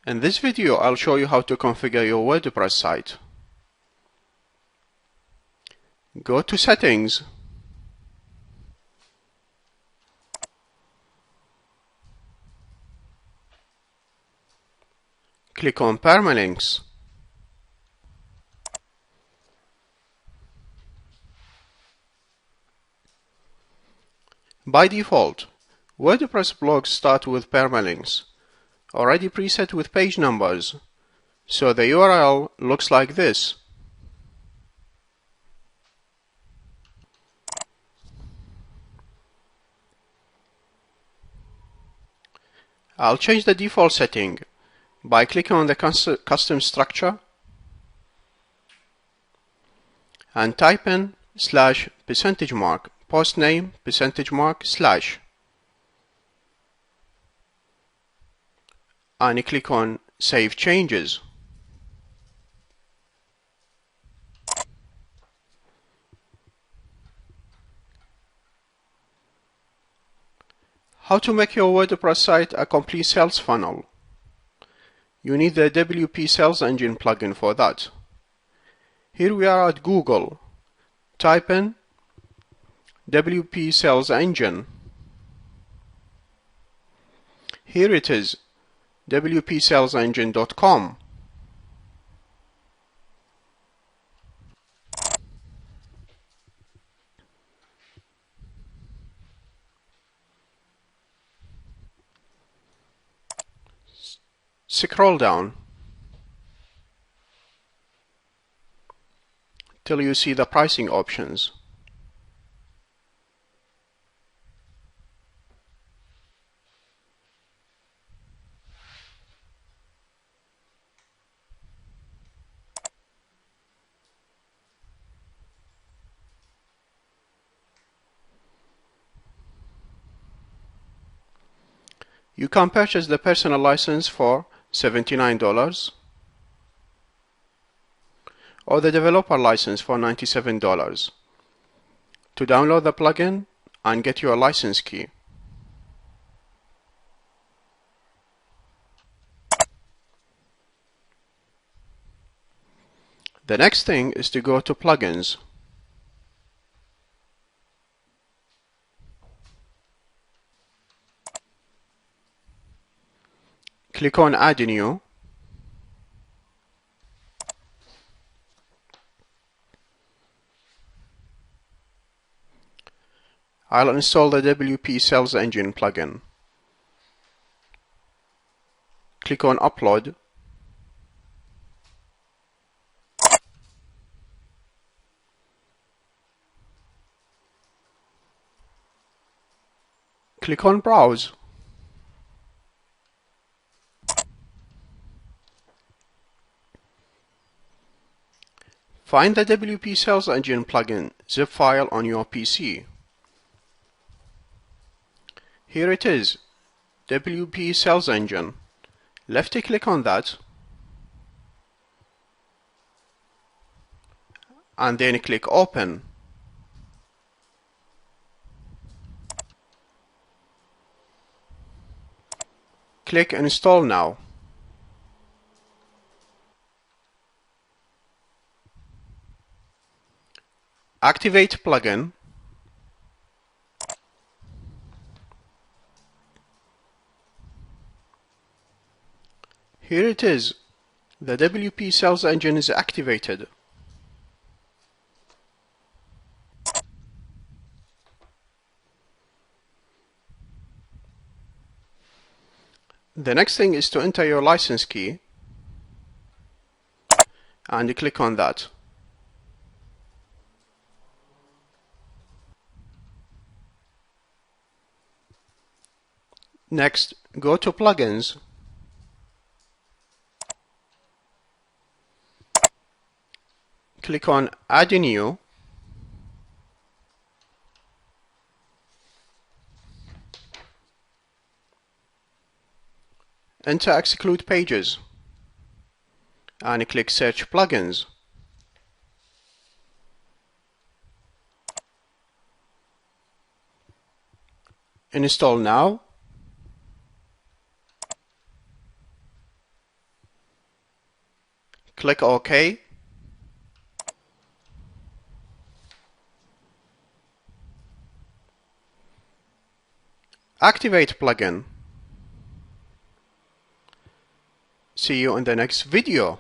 In this video, I'll show you how to configure your WordPress site. Go to Settings, click on Permalinks. By default, WordPress blogs start with permalinks, already preset with page numbers, so the URL looks like this. I'll change the default setting by clicking on the custom structure and type in /% postname %/ and click on Save Changes. How to make your WordPress site a complete sales funnel? You need the WP Sales Engine plugin for that. Here we are at Google. Type in WP Sales Engine. Here it is, wpsalesengine.com. Scroll down till you see the pricing options. You can purchase the personal license for $79 or the developer license for $97 to download the plugin and get your license key. The next thing is to go to Plugins. Click on Add New. I'll install the WP Sales Engine plugin. Click on Upload. Click on Browse. Find the WP Sales Engine plugin zip file on your PC. Here it is, WP Sales Engine. Left-click on that and then click Open. Click Install now. Activate plugin. Here it is, the WP Sales Engine is activated. The next thing is to enter your license key and click on that. Next, go to Plugins. Click on Add New. Enter Exclude Pages and click Search Plugins. Install now. Click OK. Activate plugin. See you in the next video.